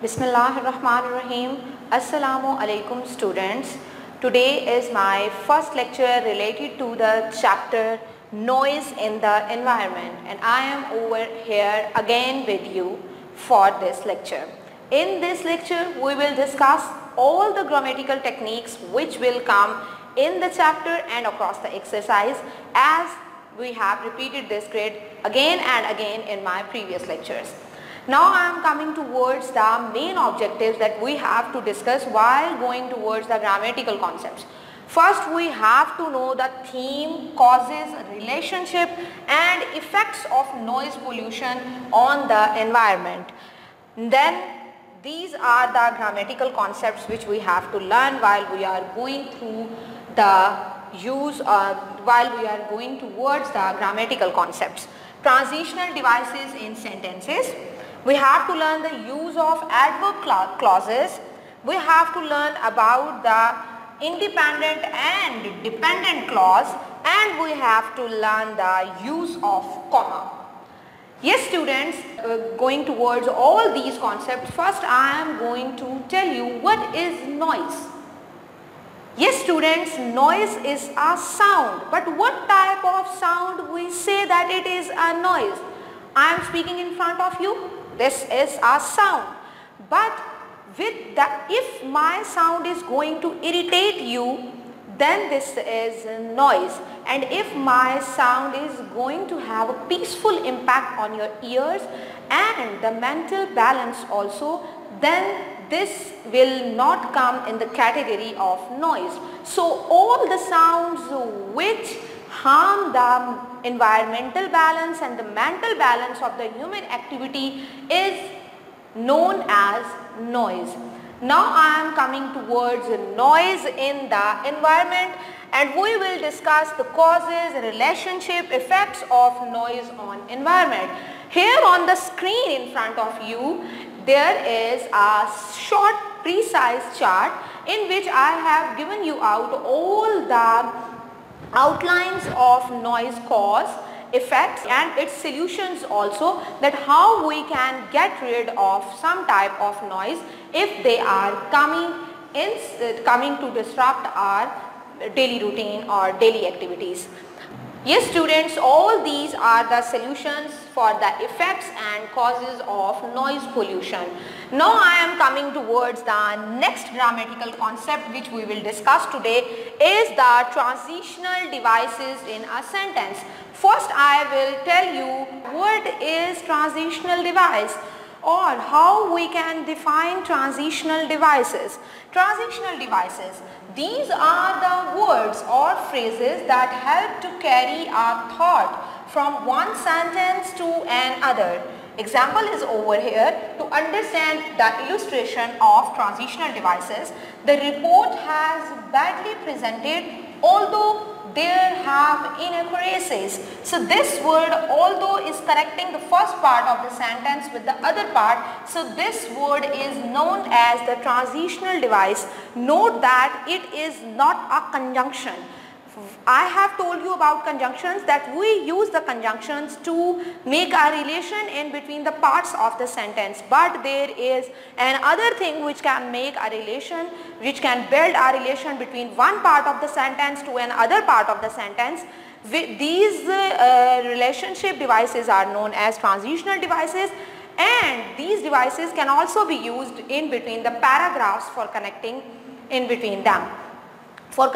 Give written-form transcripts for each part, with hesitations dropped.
Bismillahirrahmanirrahim. Assalamu alaikum students. Today is my first lecture related to the chapter noise in the environment, and I am over here again with you for this lecture. In this lecture we will discuss all the grammatical techniques which will come in the chapter and across the exercise, as we have repeated this grid again and again in my previous lectures. Now I am coming towards the main objectives that we have to discuss while going towards the grammatical concepts. First, we have to know the theme, causes, relationship and effects of noise pollution on the environment. Then these are the grammatical concepts which we have to learn while we are going through the while we are going towards the grammatical concepts. Transitional devices in sentences. We have to learn the use of adverb clauses. We have to learn about the independent and dependent clause, and we have to learn the use of comma. Yes students, going towards all these concepts, first I am going to tell you what is noise. Yes students, noise is a sound, but what type of sound we say that it is a noise? I am speaking in front of you. This is a sound, but if my sound is going to irritate you, then this is noise, and if my sound is going to have a peaceful impact on your ears and the mental balance also, then this will not come in the category of noise. So all the sounds which harm the environmental balance and the mental balance of the human activity is known as noise. Now I am coming towards noise in the environment, and we will discuss the causes, relationship, effects of noise on environment. Here on the screen in front of you, there is a short precise chart in which I have given you out all the outlines of noise cause, effects and its solutions also, that how we can get rid of some type of noise if they are coming to disrupt our daily routine or daily activities. Yes students, all these are the solutions for the effects and causes of noise pollution. Now I am coming towards the next grammatical concept which we will discuss today, is the transitional devices in a sentence. First I will tell you what is transitional device, or how we can define transitional devices. Transitional devices, these are the words or phrases that help to carry a thought from one sentence to another. Example is over here. To understand the illustration of transitional devices, the report has badly presented, although there have inaccuracies. So this word although is correcting the first part of the sentence with the other part. So this word is known as the transitional device. Note that it is not a conjunction. I have told you about conjunctions, that we use the conjunctions to make a relation in between the parts of the sentence, but there is another thing which can make a relation, which can build a relation between one part of the sentence to another part of the sentence. These relationship devices are known as transitional devices, and these devices can also be used in between the paragraphs for connecting in between them, for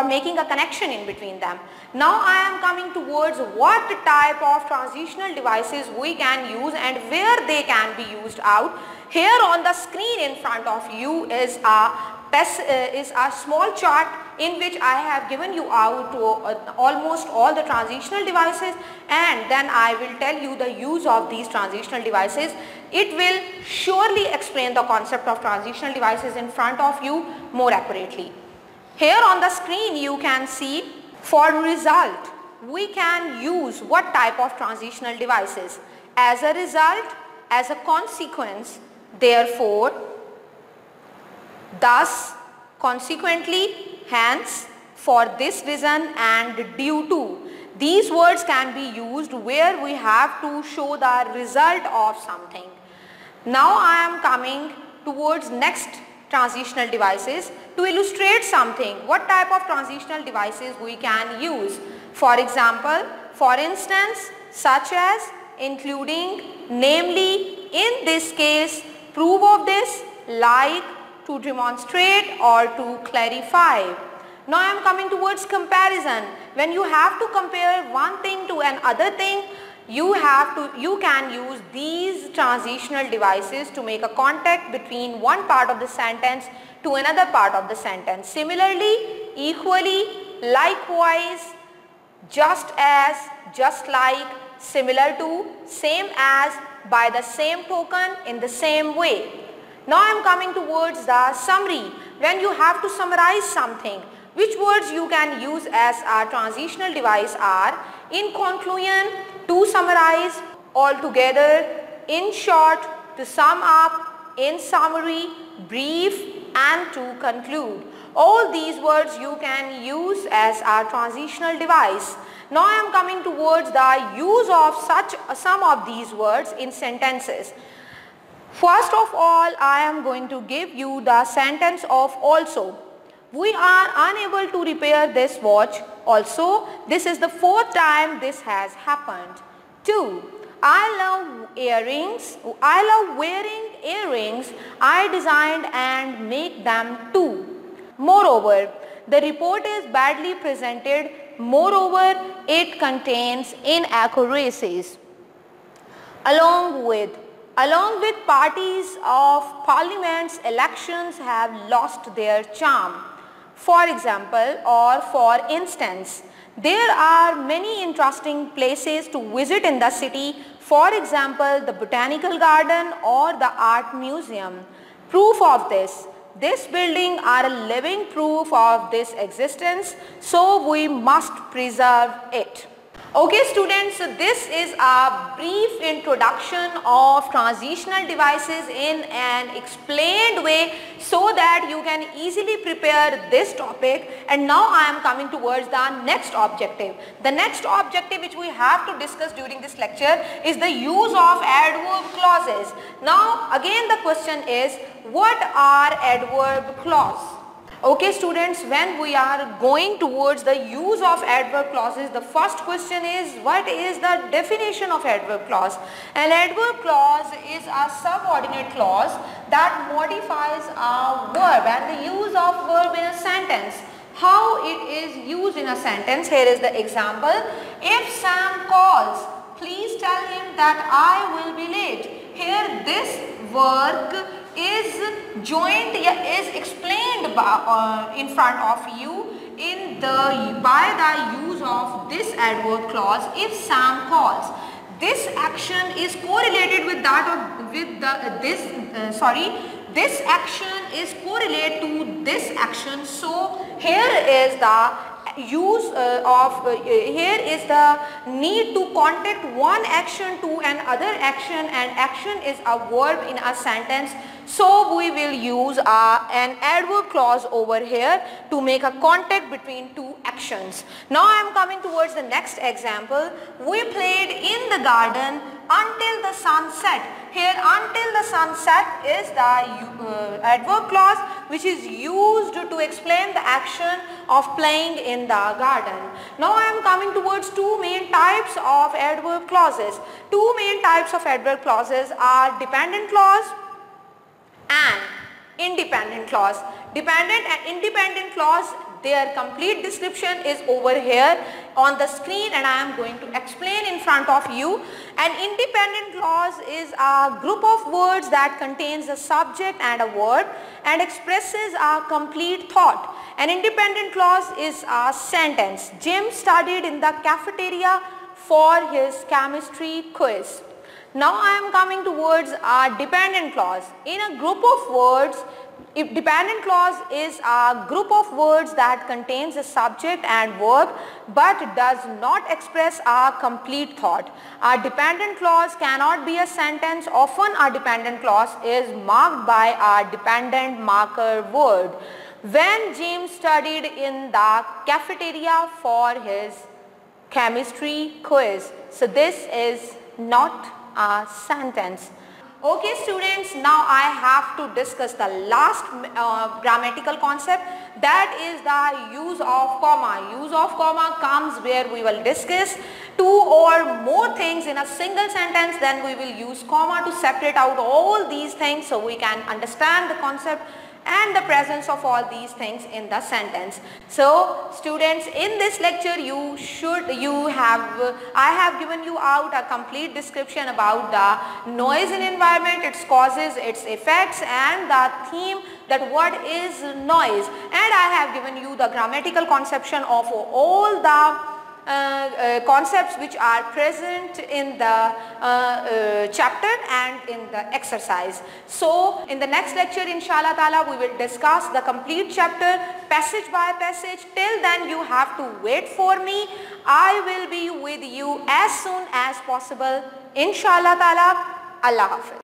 making a connection in between them. Now I am coming towards what type of transitional devices we can use and where they can be used out. Here on the screen in front of you is a small chart in which I have given you out almost all the transitional devices, and then I will tell you the use of these transitional devices. It will surely explain the concept of transitional devices in front of you more accurately. Here on the screen you can see, for result we can use what type of transitional devices: as a result, as a consequence, therefore, thus, consequently, hence, for this reason and due to. These words can be used where we have to show the result of something. Now I am coming towards next transitional devices to illustrate something, what type of transitional devices we can use. For example, for instance, such as including, namely, in this case, prove of this, like, to demonstrate or to clarify. Now I am coming towards comparison. When you have to compare one thing to another thing, you can use these transitional devices to make a contact between one part of the sentence to another part of the sentence. Similarly, equally, likewise, just as, just like, similar to, same as, by the same token, in the same way. Now I am coming towards the summary. When you have to summarize something, which words you can use as a transitional device are in conclusion, to summarize, altogether, in short, to sum up, in summary, brief, and to conclude. All these words you can use as a transitional device. Now I am coming towards the use of some of these words in sentences. First of all, I am going to give you the sentence of also. We are unable to repair this watch. Also, this is the 4th time this has happened. 2. I love earrings. I love wearing earrings. I designed and make them too. Moreover, the report is badly presented. Moreover, it contains inaccuracies. Along with parties of parliament's elections have lost their charm. For example, or for instance, there are many interesting places to visit in the city. For example, the Botanical Garden or the Art Museum. Proof of this. This building are a living proof of this existence, so we must preserve it. Okay students, so this is a brief introduction of transitional devices in an explained way so that you can easily prepare this topic. And now I am coming towards the next objective. The next objective which we have to discuss during this lecture is the use of adverb clauses. Now again the question is, what are adverb clauses? Okay students, when we are going towards the use of adverb clauses, the first question is, what is the definition of adverb clause? An adverb clause is a subordinate clause that modifies a verb and the use of verb in a sentence. How it is used in a sentence? Here is the example. If Sam calls, please tell him that I will be late. Here this work is joined, is explained in front of you by the use of this adverb clause. If Sam calls, this action is correlated with that of this action is correlated to this action. So here is the here is the need to connect one action to another action, and action is a verb in a sentence. So we will use an adverb clause over here to make a contact between two actions. Now I am coming towards the next example. We played in the garden until the sun set. Here until the sun set is the adverb clause which is used to explain the action of playing in the garden. Now I am coming towards two main types of adverb clauses. Two main types of adverb clauses are dependent clause and independent clause. Dependent and independent clause, their complete description is over here on the screen and I am going to explain in front of you. An independent clause is a group of words that contains a subject and a verb and expresses a complete thought. An independent clause is a sentence. Jim studied in the cafeteria for his chemistry quiz. Now I am coming towards a dependent clause. In a group of words, if dependent clause is a group of words that contains a subject and verb but does not express a complete thought. A dependent clause cannot be a sentence. Often a dependent clause is marked by a dependent marker word. When Jim studied in the cafeteria for his chemistry quiz. So this is not a sentence. Okay students, now I have to discuss the last grammatical concept, that is the use of comma. Use of comma comes where we will discuss two or more things in a single sentence, then we will use comma to separate out all these things so we can understand the concept and the presence of all these things in the sentence. So students, in this lecture I have given you out a complete description about the noise in environment, its causes, its effects, and the theme that what is noise, and I have given you the grammatical conception of all the concepts which are present in the chapter and in the exercise. So in the next lecture, inshallah ta'ala, we will discuss the complete chapter passage by passage. Till then you have to wait for me. I will be with you as soon as possible, inshallah ta'ala. Allah Hafiz.